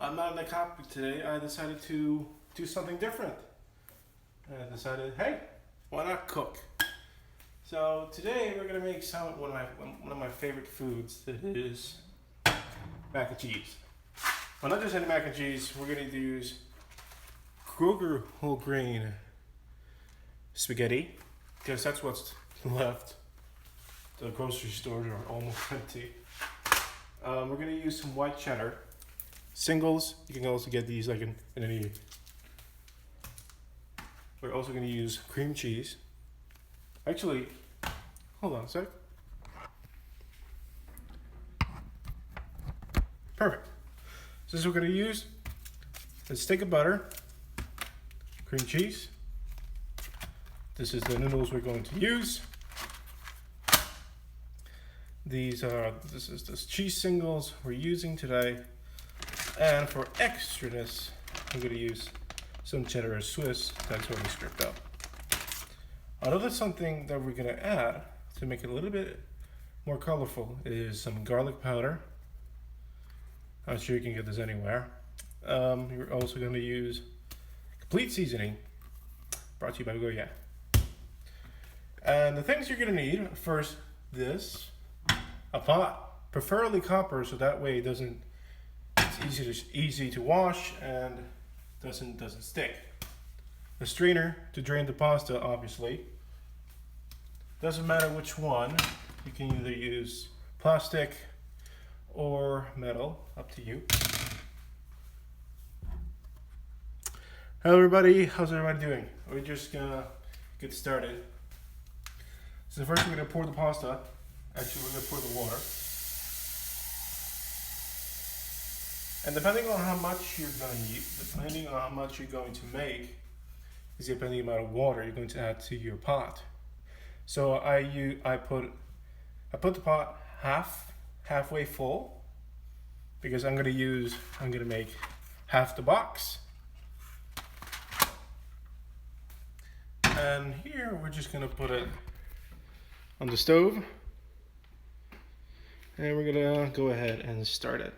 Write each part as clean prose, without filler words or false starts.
I'm not in the cockpit today. I decided to do something different. I decided, hey, why not cook? So today we're gonna make one of my favorite foods. That is mac and cheese. Well, not just any mac and cheese. We're gonna use Kroger whole grain spaghetti because that's what's left. The grocery stores are almost empty. We're gonna use some white cheddar. Singles, you can also get these like in any. We're also going to use cream cheese. Actually, hold on a sec. Perfect. So this is what we're going to use. A stick of butter, cream cheese. This is the noodles we're going to use. This is the cheese singles we're using today. And for extraness, I'm going to use some cheddar or Swiss that's already scraped up. Another something that we're going to add to make it a little bit more colorful is some garlic powder. I'm sure you can get this anywhere. You're also going to use complete seasoning, brought to you by Goya. And the things you're going to need, first this, a pot, preferably copper, so that way it's easy to wash and doesn't stick. A strainer to drain the pasta, obviously. Doesn't matter which one. You can either use plastic or metal, up to you. Hello everybody, how's everybody doing? We're just gonna get started. So first we're gonna pour the pasta. Actually, we're gonna pour the water. And depending on how much you're going to make, is depending on the amount of water you're going to add to your pot. So I put the pot halfway full because I'm gonna make half the box. And here we're just gonna put it on the stove, and we're gonna go ahead and start it.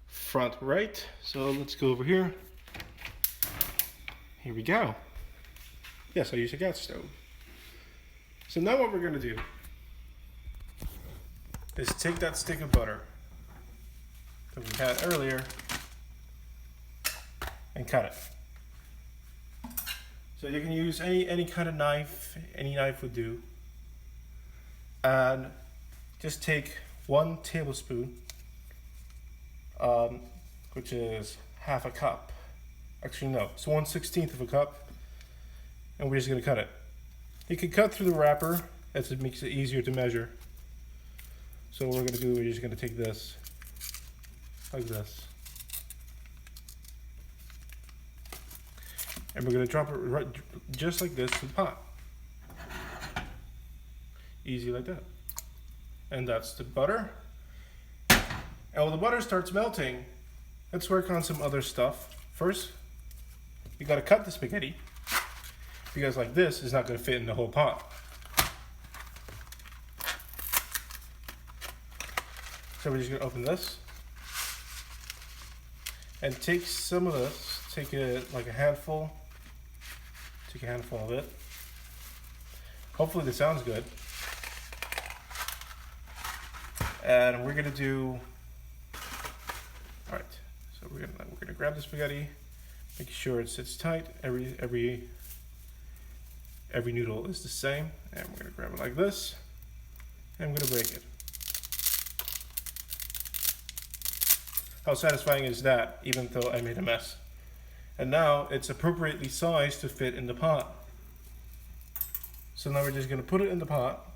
Front right, so let's go over here. Here we go. Yes, I use a gas stove. So now what we're gonna do is take that stick of butter that we had earlier and cut it. So you can use any kind of knife, any knife would do. And just take 1 tablespoon, which is half a cup. Actually, no, it's 1/16 of a cup, and we're just gonna cut it. You can cut through the wrapper, as it makes it easier to measure. So what we're gonna do, we're just gonna take this, like this, and we're gonna drop it right, just like this, to the pot. Easy like that. And that's the butter. And when the butter starts melting, let's work on some other stuff. First, you gotta cut the spaghetti, because like this is not gonna fit in the whole pot. So we're just gonna open this and take some of this, take it like a handful, take a handful of it. Hopefully this sounds good. And we're gonna do, all right, so we're gonna grab the spaghetti, make sure it sits tight. Every noodle is the same, and we're gonna grab it like this, and I'm gonna break it. How satisfying is that, even though I made a mess? And now it's appropriately sized to fit in the pot. So now we're just gonna put it in the pot.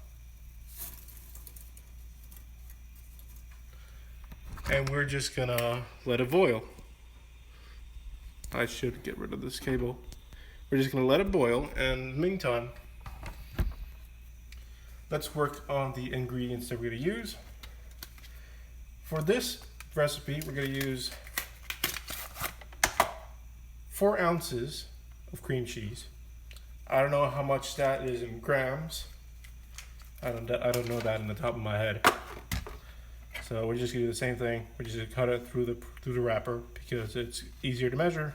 And we're just gonna let it boil. I should get rid of this cable. We're just gonna let it boil, and in the meantime, let's work on the ingredients that we're gonna use. For this recipe, we're gonna use 4 ounces of cream cheese. I don't know how much that is in grams. I don't know that in the top of my head. So we're just gonna do the same thing. We're just gonna cut it through the wrapper because it's easier to measure.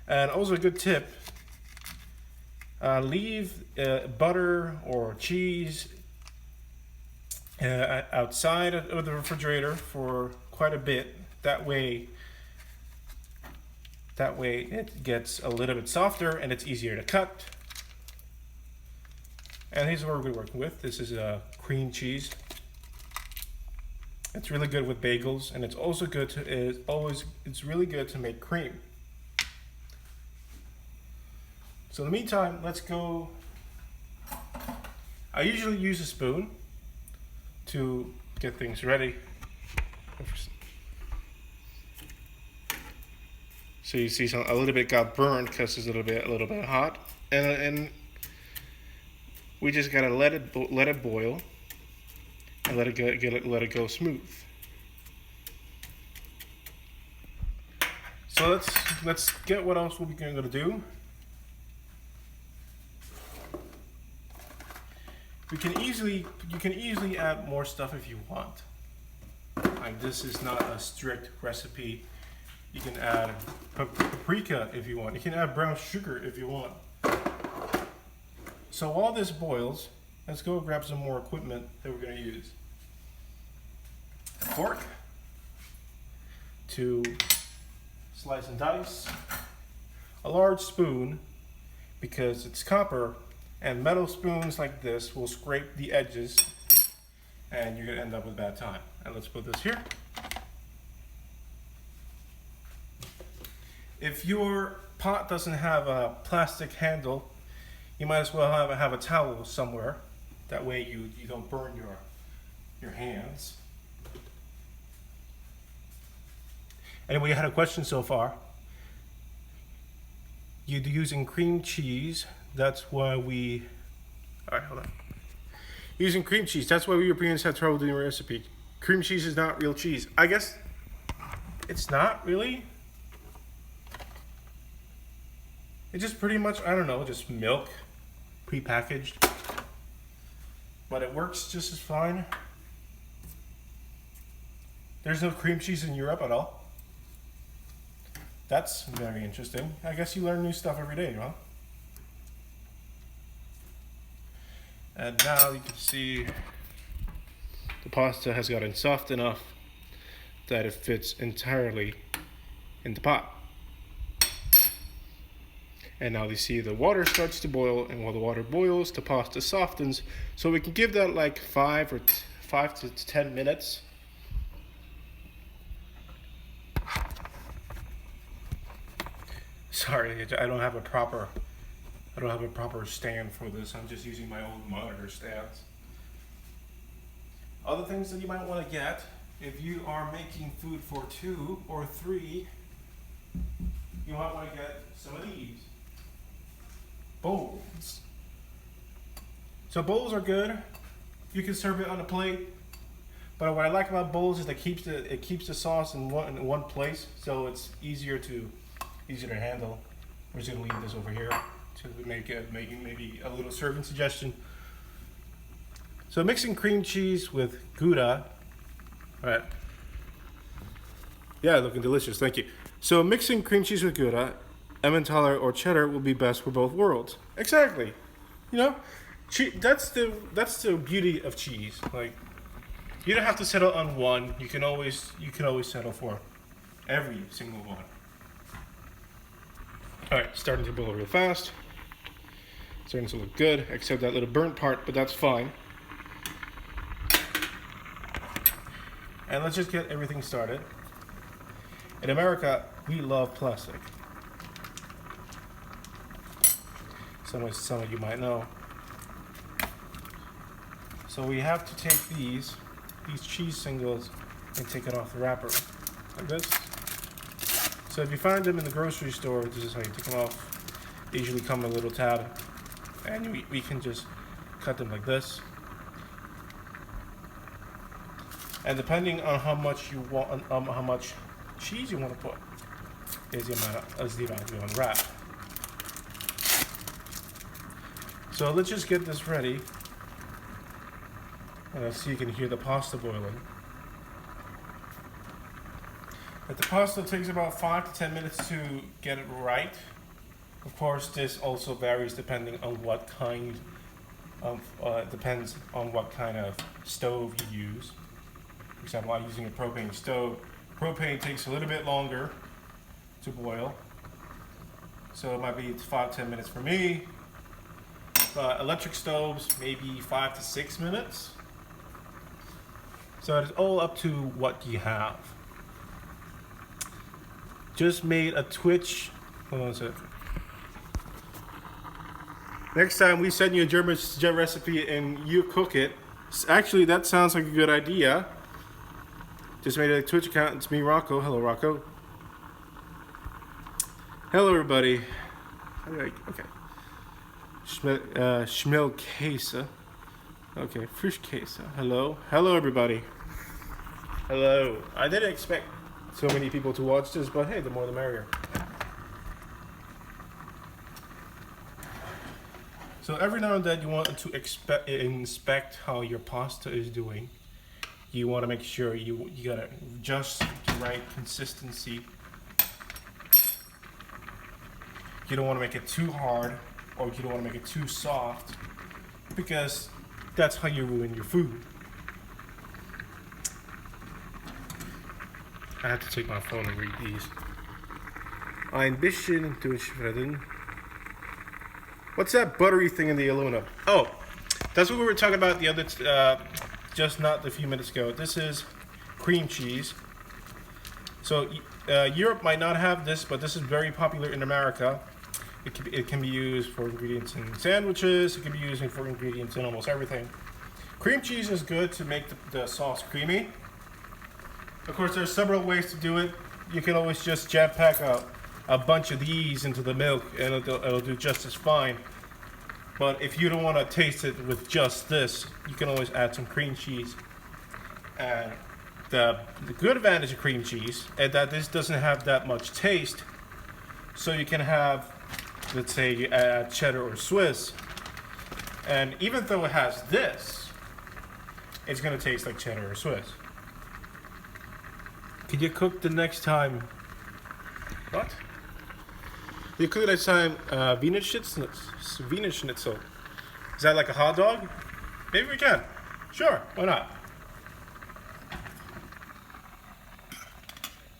And also a good tip, leave butter or cheese outside of the refrigerator for quite a bit. That way it gets a little bit softer and it's easier to cut. And here's what we're working with. This is cream cheese. It's really good with bagels, and it's also good to it's really good to make cream. So in the meantime, let's go. I usually use a spoon to get things ready. So you see a little bit got burned because it's a little bit hot, and we just gotta let it boil and let it go smooth. So let's get what else we're gonna do. You can easily add more stuff if you want. Like, this is not a strict recipe. You can add paprika if you want. You can add brown sugar if you want. So while this boils, let's go grab some more equipment that we're going to use. A fork to slice and dice. A large spoon, because it's copper, and metal spoons like this will scrape the edges and you're going to end up with a bad time. And let's put this here. If your pot doesn't have a plastic handle, you might as well have a towel somewhere. That way you don't burn your hands. Anybody had a question so far? You're using cream cheese. That's why we... Alright, hold on. Using cream cheese. That's why we Europeans have trouble doing the recipe. Cream cheese is not real cheese. I guess it's not really. It's just pretty much, I don't know, just milk, pre-packaged. But it works just as fine. There's no cream cheese in Europe at all. That's very interesting. I guess you learn new stuff every day, huh? And now you can see the pasta has gotten soft enough that it fits entirely in the pot. And now you see the water starts to boil, and while the water boils, the pasta softens. So we can give that like 5 to 10 minutes. Sorry, I don't have a proper stand for this. I'm just using my old monitor stands. Other things that you might want to get if you are making food for 2 or 3, you might want to get some of these bowls. So bowls are good. You can serve it on a plate. But what I like about bowls is that it keeps the sauce in one place, so it's easier to handle. We're just gonna leave this over here to make maybe a little serving suggestion. So mixing cream cheese with Gouda. All right. Yeah, looking delicious. Thank you. So mixing cream cheese with Gouda, Emmentaler or cheddar will be best for both worlds. Exactly. You know, that's the beauty of cheese. Like, you don't have to settle on one. You can always settle for every single one. All right, starting to boil real fast. Starting to look good, except that little burnt part, but that's fine. And let's just get everything started. In America, we love plastic. Some of you might know. So we have to take these cheese singles and take it off the wrapper, like this. So if you find them in the grocery store, this is how you take them off. They usually come in a little tab, and we can just cut them like this. And depending on how much you want, how much cheese you want to put, is the amount you want to wrap. So let's just get this ready. So you can hear the pasta boiling. But the pasta takes about 5 to 10 minutes to get it right. Of course, this also varies depending on what kind of, depends on what kind of stove you use. For example, I'm using a propane stove. Propane takes a little bit longer to boil. So it might be 5-10 minutes for me. But electric stoves, maybe 5 to 6 minutes. So it's all up to what you have. Just made a Twitch. Hold on a sec. Next time we send you a German recipe and you cook it. Actually, that sounds like a good idea. Just made a Twitch account. It's me, Rocco. Hello, Rocco. Hello, everybody. Okay. Schmelkäse. Okay, Frischkäse. Hello. Hello, everybody. Hello. I didn't expect so many people to watch this, but hey, the more the merrier. So every now and then you want to inspect how your pasta is doing. You want to make sure you gotta adjust the right consistency. You don't want to make it too hard, or you don't want to make it too soft, because that's how you ruin your food. I have to take my phone and read these. Ein bisschen durchschredden. What's that buttery thing in the aluminum? Oh, that's what we were talking about the other, just not a few minutes ago. This is cream cheese. So Europe might not have this, but this is very popular in America. It can be used for ingredients in sandwiches. It can be used for ingredients in almost everything. Cream cheese is good to make the sauce creamy. Of course, there's several ways to do it. You can always just jam pack a bunch of these into the milk and it'll do just as fine. But if you don't want to taste it with just this, you can always add some cream cheese. And the good advantage of cream cheese is that this doesn't have that much taste. So you can have, let's say you add cheddar or Swiss, and even though it has this, it's going to taste like cheddar or Swiss. Could you cook the next time? What? You cook next time Wiener Schnitzel. Wiener Schnitzel. Is that like a hot dog? Maybe we can. Sure, why not?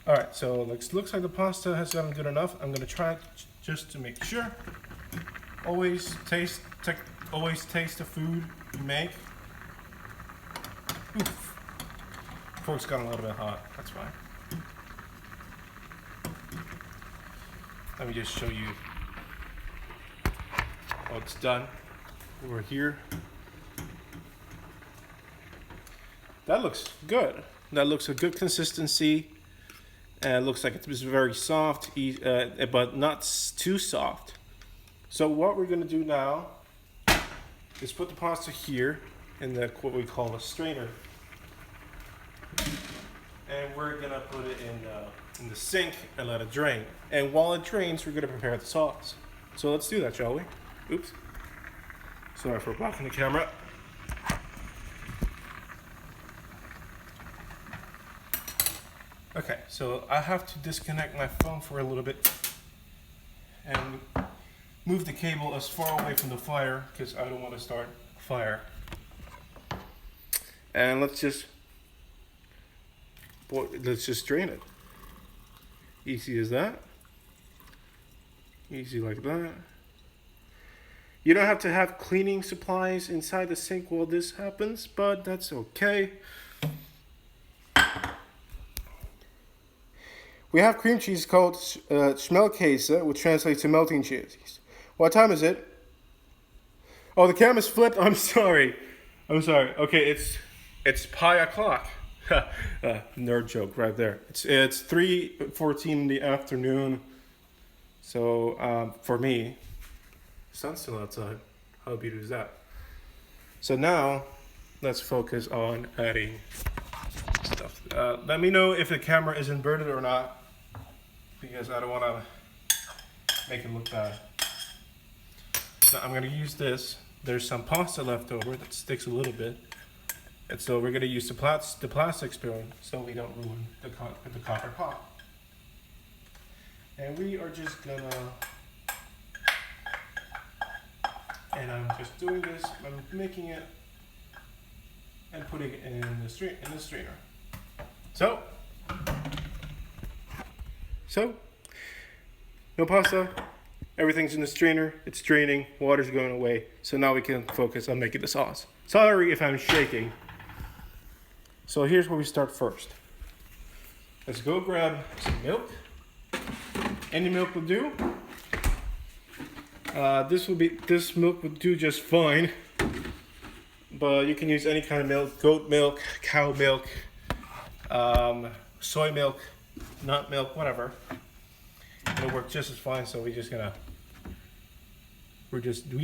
Alright, so looks like the pasta has gotten good enough. I'm gonna try it just to make sure. Always taste the food you make. Oof. Fork's gotten a little bit hot, that's fine. Let me just show you how it's done over here. That looks good. That looks a good consistency. And it looks like it's very soft, but not too soft. So what we're gonna do now is put the pasta here in what we call a strainer. And we're gonna put it in the sink and let it drain. And while it drains, we're gonna prepare the sauce. So let's do that, shall we? Oops. Sorry for blocking the camera. Okay, so I have to disconnect my phone for a little bit and move the cable as far away from the fire because I don't want to start a fire. And let's just drain it. Easy as that. Easy like that. You don't have to have cleaning supplies inside the sink while this happens, but that's okay. We have cream cheese called Schmelkäse, which translates to melting cheese. What time is it? Oh, the camera's flipped. I'm sorry. Okay, it's pi o'clock. Nerd joke right there. It's 3:14 in the afternoon. So for me, the sun's still outside. How beautiful is that? So now, let's focus on adding stuff. Let me know if the camera is inverted or not, because I don't want to make it look bad. Now I'm going to use this. There's some pasta left over that sticks a little bit. And so we're gonna use the plastic spoon so we don't ruin the copper pot. And we are just gonna, and I'm just doing this, I'm making it and putting it in the strainer. So, no pasta, everything's in the strainer, it's draining, water's going away, so now we can focus on making the sauce. Sorry if I'm shaking. So here's where we start first. Let's go grab some milk. Any milk will do. This milk would do just fine, but you can use any kind of milk: goat milk, cow milk, soy milk, nut milk, whatever. It'll work just as fine. So we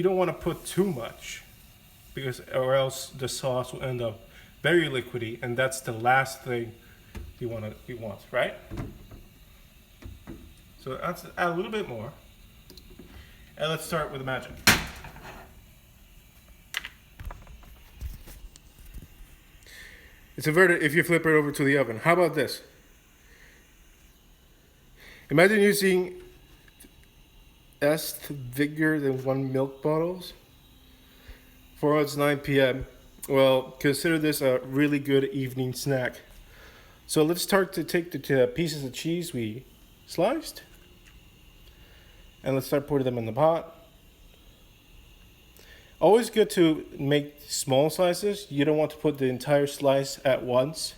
don't want to put too much, or else the sauce will end up very liquidy, and that's the last thing you want, right? So add a little bit more, and let's start with the magic. It's inverted if you flip it over to the oven. How about this? Imagine using bigger than 1 milk bottles. For it's 9 p.m. Well, consider this a really good evening snack. So let's start to take the pieces of cheese we sliced, and let's start putting them in the pot. Always good to make small slices. You don't want to put the entire slice at once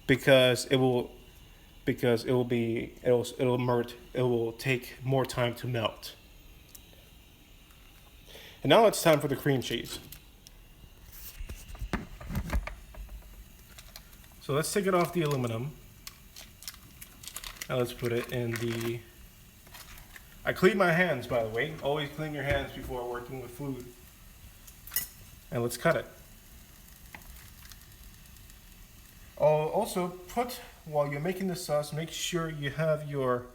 because it will take more time to melt. And now it's time for the cream cheese. So let's take it off the aluminum. Now let's put it in the... I clean my hands, by the way. Always clean your hands before working with food. And let's cut it. Also, while you're making the sauce, make sure you have your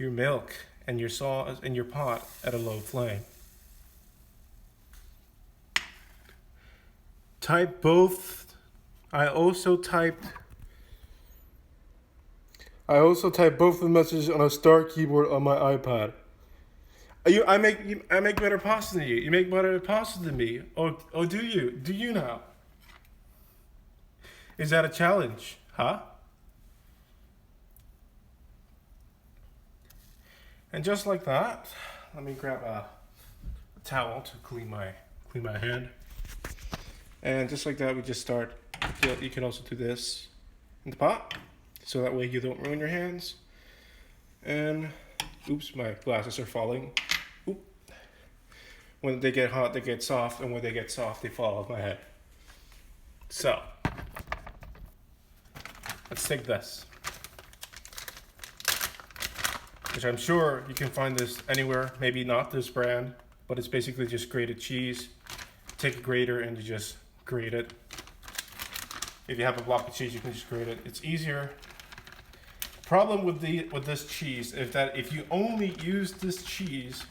milk and your sauce in your pot at a low flame. Type both. I also typed both the messages on a star keyboard on my iPad. I make better pasta than you. You make better pasta than me. Oh, do you? Do you now? Is that a challenge? Huh? And just like that, let me grab a towel to clean my hand. And just like that, we just start. You can also do this in the pot, so that way you don't ruin your hands. And oops, my glasses are falling. Oop. When they get hot, they get soft, and when they get soft, they fall off my head. So let's take this, which I'm sure you can find this anywhere. Maybe not this brand, but it's basically just grated cheese. Take a grater and you just grate it. If you have a block of cheese, you can just grate it. It's easier. Problem with this cheese is that if you only use this cheese,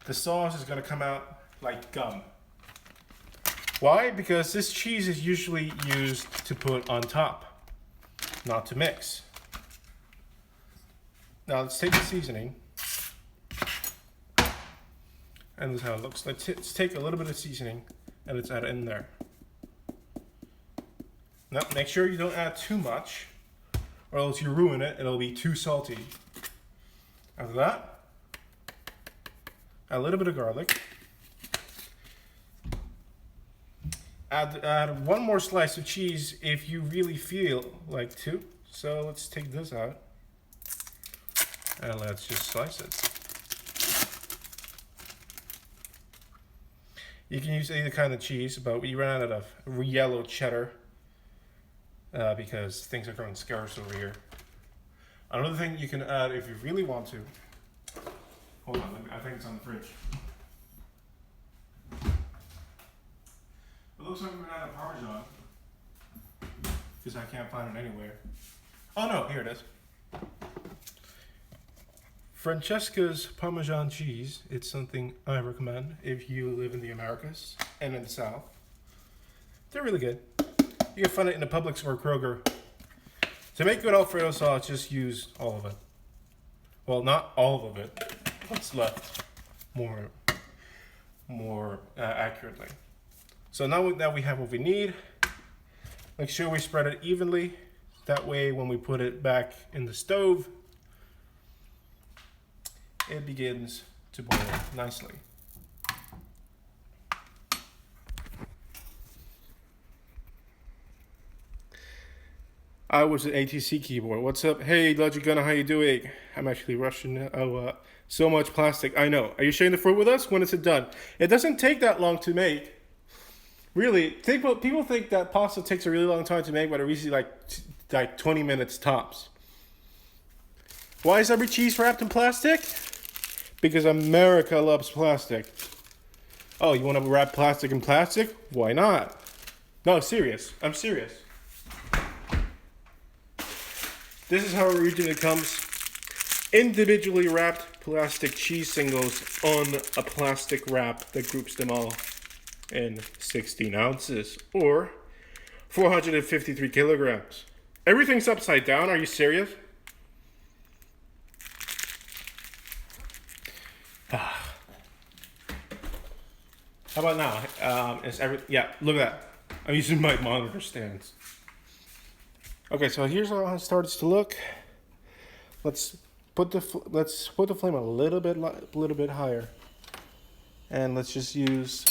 the sauce is going to come out like gum. Why? Because this cheese is usually used to put on top, not to mix. Now let's take the seasoning, and this is how it looks. Let's take a little bit of seasoning and let's add it in there. Now make sure you don't add too much, or else you ruin it. It'll be too salty. After that, add a little bit of garlic. Add one more slice of cheese if you really feel like to. So let's take this out and let's just slice it. You can use any kind of cheese, but we ran out of yellow cheddar because things are growing scarce over here. Another thing you can add if you really want to. Hold on, I think it's on the fridge. It looks like we ran out of Parmesan because I can't find it anywhere. Oh no, here it is. Francesca's Parmesan cheese. It's something I recommend if you live in the Americas and in the South. They're really good. You can find it in the Publix or Kroger. To make good Alfredo sauce, just use all of it. Well, not all of it. What's left? More accurately. So now that we have what we need, make sure we spread it evenly. That way, when we put it back in the stove, it begins to boil nicely. I was an ATC keyboard. What's up? Hey, Logic Gunner, how you doing? I'm actually rushing. So much plastic. I know. Are you sharing the fruit with us? When is it done? It doesn't take that long to make. Really, people think that pasta takes a really long time to make, but it usually like 20 minutes tops. Why is every cheese wrapped in plastic? Because America loves plastic. Oh, you want to wrap plastic in plastic? Why not? No, serious. I'm serious. This is how originally comes. Individually wrapped plastic cheese singles on a plastic wrap that groups them all in 16 ounces or 453 kilograms. Everything's upside down. Are you serious? How about now? Yeah, look at that. I'm using my monitor stands. Okay, so here's how it starts to look. Let's put the flame a little bit higher, and let's just use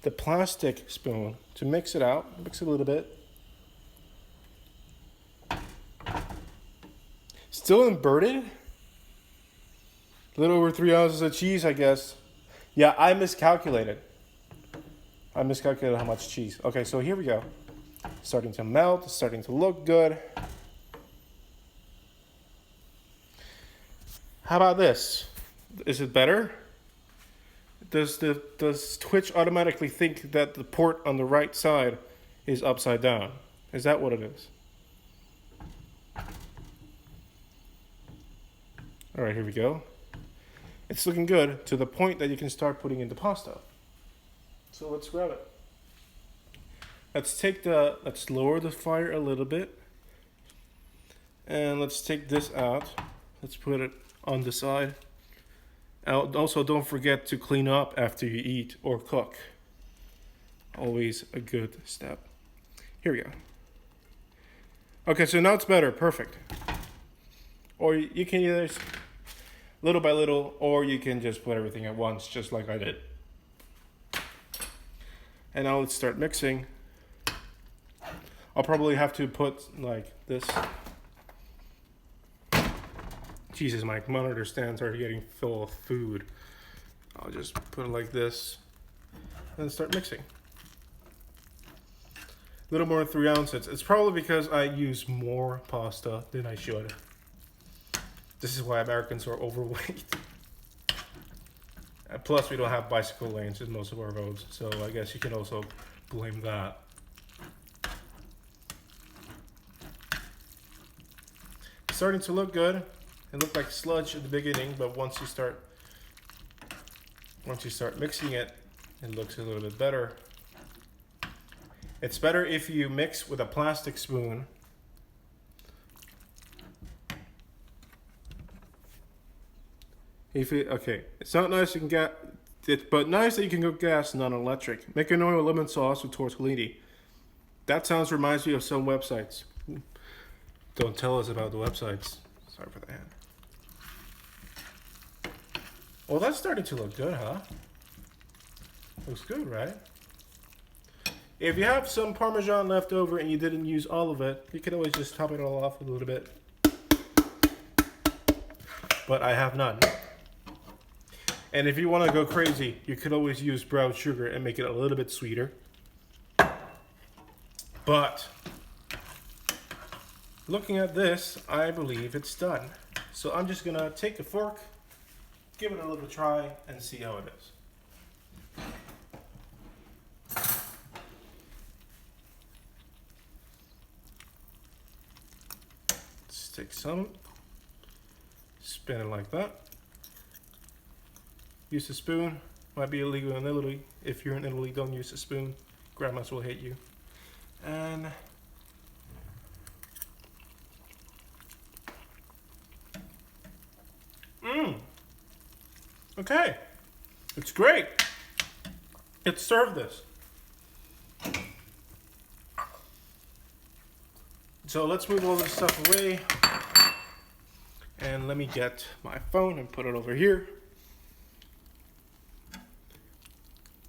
the plastic spoon to mix it out. Mix it a little bit. Still inverted. A little over 3 ounces of cheese, I guess. Yeah, I miscalculated how much cheese. Okay, so here we go. Starting to melt, starting to look good. How about this? Is it better? Does Twitch automatically think that the port on the right side is upside down? Is that what it is? All right, here we go. It's looking good to the point that you can start putting in the pasta. So let's grab it. Let's lower the fire a little bit. And let's take this out. Let's put it on the side. Also, don't forget to clean up after you eat or cook. Always a good step. Here we go. Okay, so now it's better. Perfect. Or you can either little by little, or you can just put everything at once, just like I did. And now let's start mixing. I'll probably have to put like this. Jesus, my monitor stands are getting full of food. I'll just put it like this and start mixing. A little more than 3 ounces. It's probably because I use more pasta than I should. This is why Americans are overweight. Plus, we don't have bicycle lanes in most of our roads, so I guess you can also blame that. It's starting to look good. It looked like sludge at the beginning, but once you start mixing it, it looks a little bit better. It's better if you mix with a plastic spoon. It's not nice you can get it, but nice that you can go gas, non-electric. Make an oil lemon sauce with tortellini. That reminds me of some websites. Don't tell us about the websites. Sorry for that. Well, that's starting to look good, huh? Looks good, right? If you have some Parmesan left over and you didn't use all of it, you can always just top it all off with a little bit. But I have none. And if you want to go crazy, you could always use brown sugar and make it a little bit sweeter. But looking at this, I believe it's done. So I'm just gonna take a fork, give it a little try, and see how it is. Let's take some, spin it like that. Use a spoon. Might be illegal in Italy. If you're in Italy, don't use a spoon. Grandmas will hate you. And okay, it's great. Let's serve this. So let's move all this stuff away. And let me get my phone and put it over here.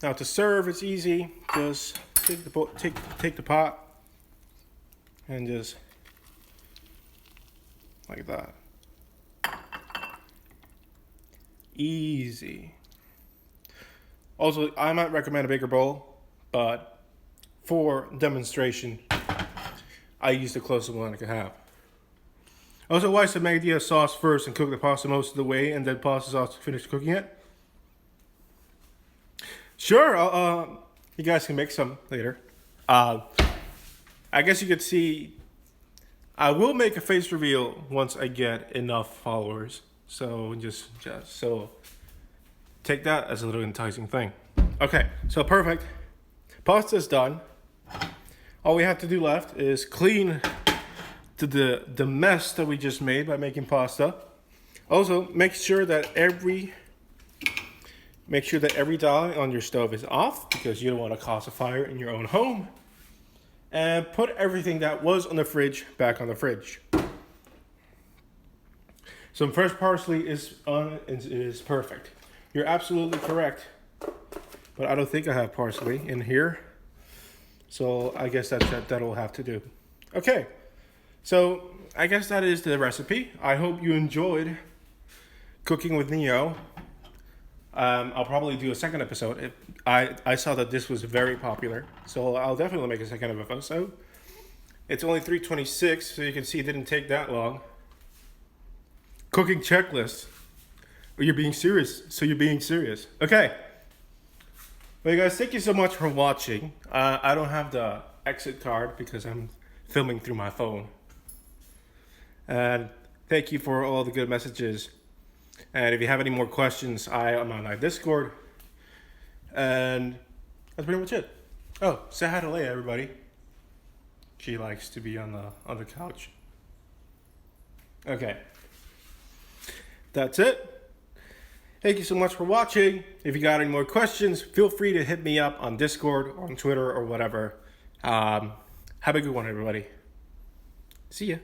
Now to serve, it's easy. Just take the pot and just like that. Easy. Also, I might recommend a bigger bowl, but for demonstration, I use the closest one I can have. Also, why should make the sauce first and cook the pasta most of the way, and then pause the sauce to finish cooking it? Sure, you guys can make some later. I guess you could see. I will make a face reveal once I get enough followers. So just so take that as a little enticing thing. Okay, so perfect. Pasta's done. All we have to do left is clean the mess that we just made by making pasta. Also, make sure that every dial on your stove is off because you don't want to cause a fire in your own home. And put everything that was on the fridge back on the fridge. Some fresh parsley is perfect. You're absolutely correct. But I don't think I have parsley in here. So I guess that'll have to do. Okay. So I guess that is the recipe. I hope you enjoyed cooking with Neo. I'll probably do a second episode. I saw that this was very popular. So I'll definitely make a second episode. It's only 3:26, so you can see it didn't take that long. Cooking checklist. Or you're being serious. So you're being serious. Okay. Well, you guys, thank you so much for watching. I don't have the exit card because I'm filming through my phone. And thank you for all the good messages. And if you have any more questions, I am on my Discord. And that's pretty much it. Oh, say hi to Leia, everybody. She likes to be on the couch. Okay. That's it. Thank you so much for watching. If you got any more questions, feel free to hit me up on Discord or on Twitter or whatever. Have a good one, everybody. See ya.